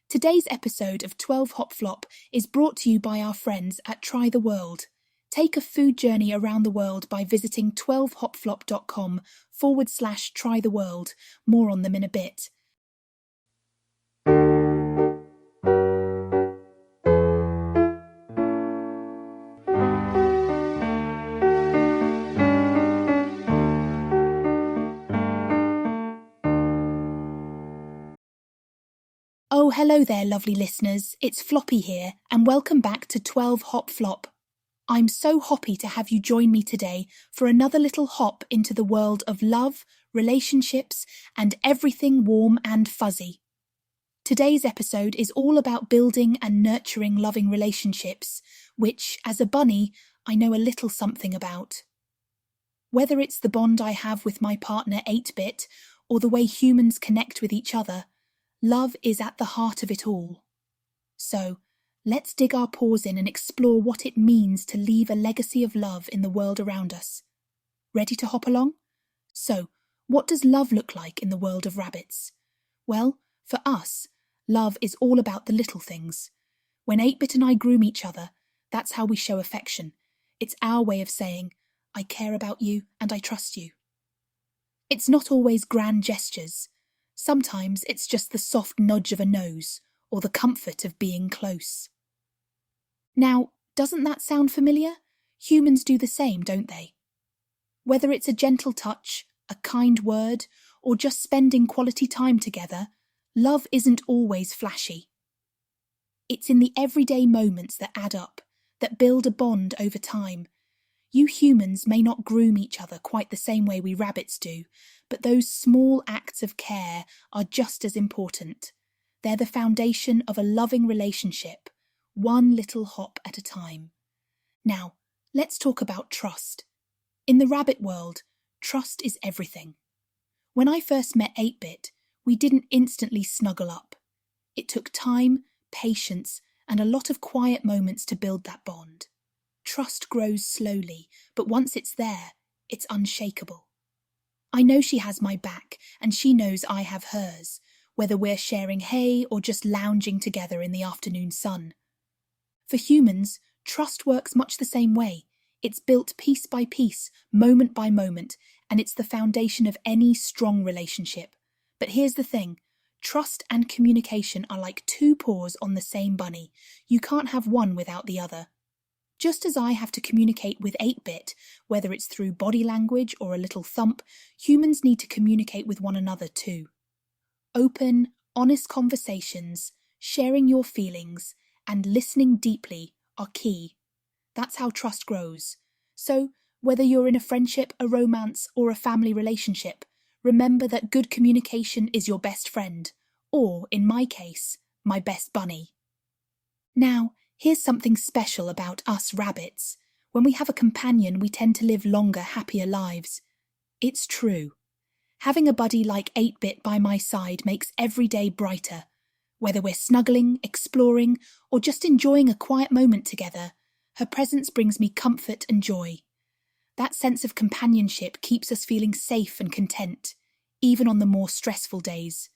Today's episode of 12 Hop Flop is brought to you by our friends at Try the World. Take a food journey around the world by visiting 12hopflop.com/try the world. More on them in a bit. Oh, hello there, lovely listeners. It's Floppy here, and welcome back to 12 Hop Flop. I'm so hoppy to have you join me today for another little hop into the world of love, relationships, and everything warm and fuzzy. Today's episode is all about building and nurturing loving relationships, which, as a bunny, I know a little something about. Whether it's the bond I have with my partner 8-bit, or the way humans connect with each other, love is at the heart of it all. So, let's dig our paws in and explore what it means to leave a legacy of love in the world around us. Ready to hop along? So, what does love look like in the world of rabbits? Well, for us, love is all about the little things. When 8-bit and I groom each other, that's how we show affection. It's our way of saying, I care about you and I trust you. It's not always grand gestures. Sometimes it's just the soft nudge of a nose, or the comfort of being close. Now, doesn't that sound familiar? Humans do the same, don't they? Whether it's a gentle touch, a kind word, or just spending quality time together, love isn't always flashy. It's in the everyday moments that add up, that build a bond over time. You humans may not groom each other quite the same way we rabbits do, but those small acts of care are just as important. They're the foundation of a loving relationship, one little hop at a time. Now, let's talk about trust. In the rabbit world, trust is everything. When I first met 8-bit, we didn't instantly snuggle up. It took time, patience, and a lot of quiet moments to build that bond. Trust grows slowly, but once it's there, it's unshakable. I know she has my back, and she knows I have hers, whether we're sharing hay or just lounging together in the afternoon sun. For humans, trust works much the same way. It's built piece by piece, moment by moment, and it's the foundation of any strong relationship. But here's the thing. Trust and communication are like two paws on the same bunny. You can't have one without the other. Just as I have to communicate with 8-bit, whether it's through body language or a little thump, humans need to communicate with one another too. Open, honest conversations, sharing your feelings, and listening deeply are key. That's how trust grows. So, whether you're in a friendship, a romance, or a family relationship, remember that good communication is your best friend, or, in my case, my best bunny. Now, here's something special about us rabbits. When we have a companion, we tend to live longer, happier lives. It's true. Having a buddy like 8-bit by my side makes every day brighter. Whether we're snuggling, exploring, or just enjoying a quiet moment together, her presence brings me comfort and joy. That sense of companionship keeps us feeling safe and content, even on the more stressful days.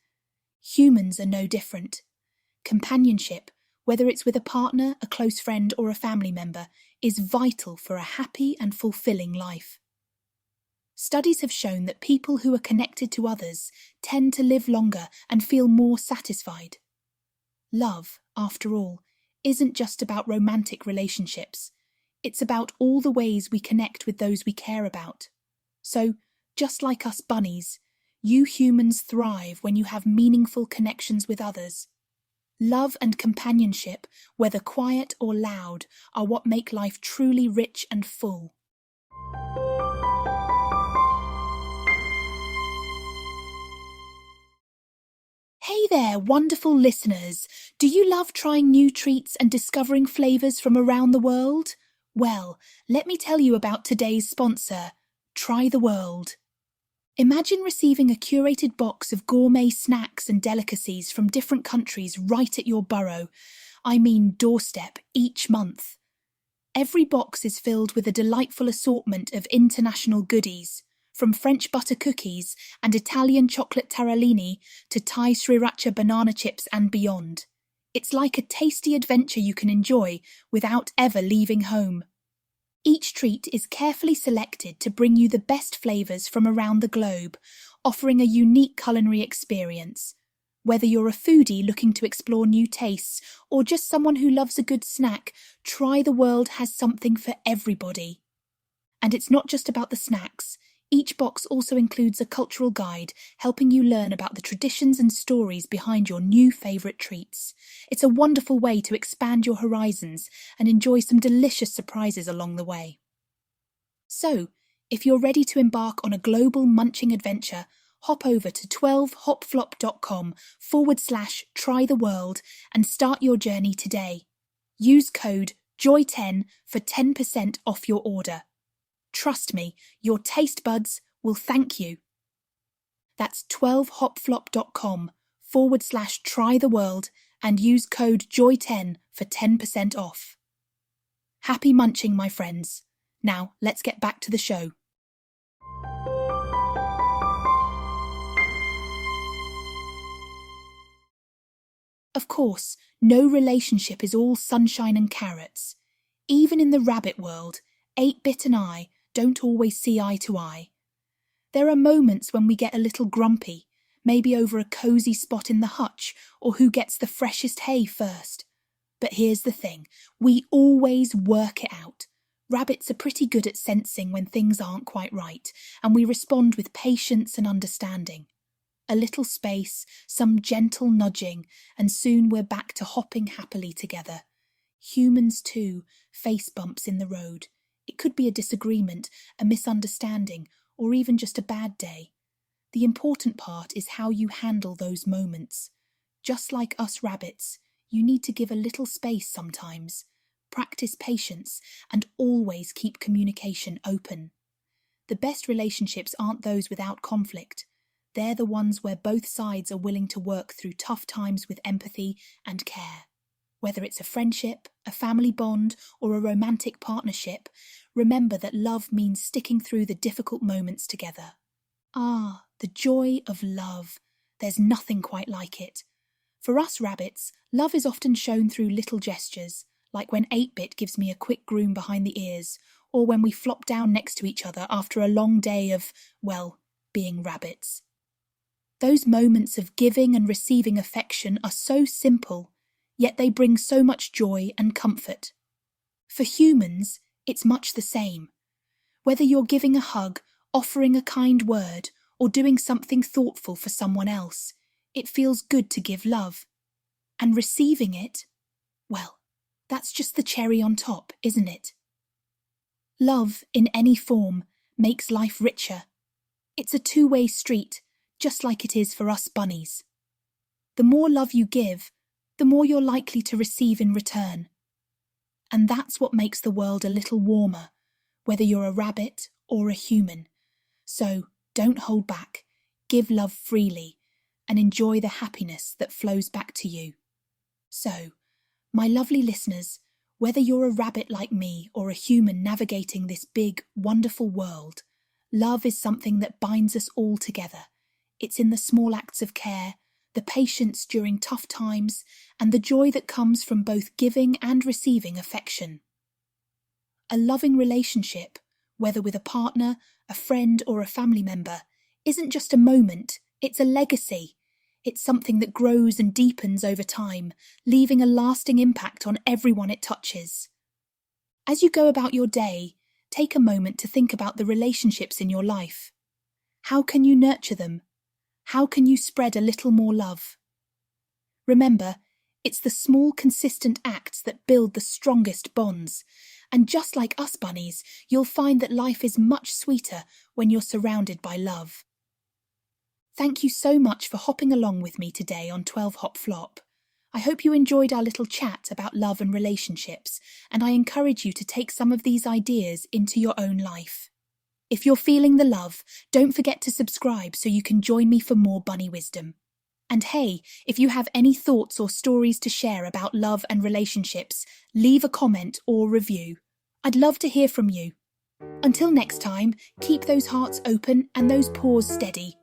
Humans are no different. Companionship, whether it's with a partner, a close friend, or a family member, is vital for a happy and fulfilling life. Studies have shown that people who are connected to others tend to live longer and feel more satisfied. Love, after all, isn't just about romantic relationships. It's about all the ways we connect with those we care about. So, just like us bunnies, you humans thrive when you have meaningful connections with others. Love and companionship, whether quiet or loud, are what make life truly rich and full. Hey there, wonderful listeners! Do you love trying new treats and discovering flavours from around the world? Well, let me tell you about today's sponsor, Try the World. Imagine receiving a curated box of gourmet snacks and delicacies from different countries right at your burrow, doorstep, each month. Every box is filled with a delightful assortment of international goodies, from French butter cookies and Italian chocolate taralini to Thai sriracha banana chips and beyond. It's like a tasty adventure you can enjoy without ever leaving home. Each treat is carefully selected to bring you the best flavours from around the globe, offering a unique culinary experience. Whether you're a foodie looking to explore new tastes or just someone who loves a good snack, Try the World has something for everybody. And it's not just about the snacks. Each box also includes a cultural guide, helping you learn about the traditions and stories behind your new favourite treats. It's a wonderful way to expand your horizons and enjoy some delicious surprises along the way. So, if you're ready to embark on a global munching adventure, hop over to 12hopflop.com/trytheworld and start your journey today. Use code JOY10 for 10% off your order. Trust me, your taste buds will thank you. That's 12hopflop.com/trytheworld and use code JOY10 for 10% off. Happy munching, my friends. Now, let's get back to the show. Of course, no relationship is all sunshine and carrots. Even in the rabbit world, 8-Bit and I don't always see eye to eye. There are moments when we get a little grumpy, maybe over a cosy spot in the hutch or who gets the freshest hay first. But here's the thing, we always work it out. Rabbits are pretty good at sensing when things aren't quite right, and we respond with patience and understanding. A little space, some gentle nudging, and soon we're back to hopping happily together. Humans too face bumps in the road. It could be a disagreement, a misunderstanding, or even just a bad day. The important part is how you handle those moments. Just like us rabbits, you need to give a little space sometimes, practice patience, and always keep communication open. The best relationships aren't those without conflict. They're the ones where both sides are willing to work through tough times with empathy and care. Whether it's a friendship, a family bond, or a romantic partnership, remember that love means sticking through the difficult moments together. Ah, the joy of love. There's nothing quite like it. For us rabbits, love is often shown through little gestures, like when 8-Bit gives me a quick groom behind the ears, or when we flop down next to each other after a long day of, well, being rabbits. Those moments of giving and receiving affection are so simple, yet they bring so much joy and comfort. For humans, it's much the same. Whether you're giving a hug, offering a kind word, or doing something thoughtful for someone else, it feels good to give love. And receiving it, well, that's just the cherry on top, isn't it? Love, in any form, makes life richer. It's a two-way street, just like it is for us bunnies. The more love you give, the more you're likely to receive in return. And that's what makes the world a little warmer, whether you're a rabbit or a human. So don't hold back, give love freely, and enjoy the happiness that flows back to you. So, my lovely listeners, whether you're a rabbit like me or a human navigating this big, wonderful world, love is something that binds us all together. It's in the small acts of care, the patience during tough times, and the joy that comes from both giving and receiving affection. A loving relationship, whether with a partner, a friend, or a family member, isn't just a moment, it's a legacy. It's something that grows and deepens over time, leaving a lasting impact on everyone it touches. As you go about your day, take a moment to think about the relationships in your life. How can you nurture them? How can you spread a little more love? Remember, it's the small, consistent acts that build the strongest bonds. And just like us bunnies, you'll find that life is much sweeter when you're surrounded by love. Thank you so much for hopping along with me today on 12 Hop Flop. I hope you enjoyed our little chat about love and relationships, and I encourage you to take some of these ideas into your own life. If you're feeling the love, don't forget to subscribe so you can join me for more bunny wisdom. And hey, if you have any thoughts or stories to share about love and relationships, leave a comment or review. I'd love to hear from you. Until next time, keep those hearts open and those paws steady.